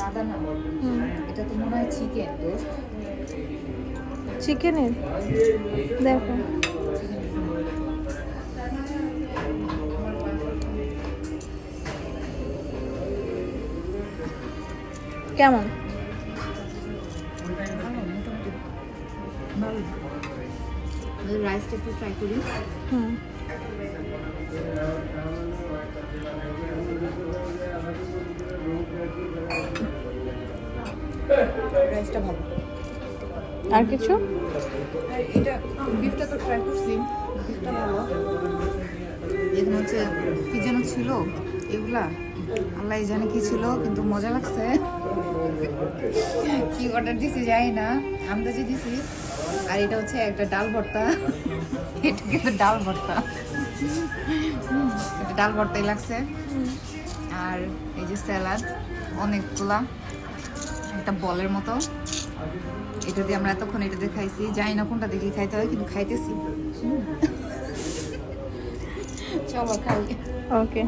সাদা না, এটা তো মনে হয় চিকেন। দোস্ত চিকেনের দেখো কেমন? রাইসটা একটু ট্রাই করি। হুম রাইসটা ভালো। আর কিছু? আর এটা বিফটা তো ট্রাই করছি, বিফটা ভালো। এখানে হচ্ছে কি যেন ছিল এগুলা, আল্লাহ জানে কি ছিল, কিন্তু মজা লাগছে। কি অর্ডার দিছি জানি না, আন্দাজে দিছি। আর এটা হচ্ছে একটা ডাল ভর্তা, এটা কিন্তু ডাল ভর্তা, এটা ডাল ভর্তাই লাগছে। আর এই যে স্যালাড অনেকগুলা, একটা বলের মতো। এটা দিয়ে আমরা এতক্ষণ এটা দিয়ে খাইছি, জানি না কোনটা দেখে খাইতে হয়, কিন্তু খাইতেছি। চলো খাই। ওকে।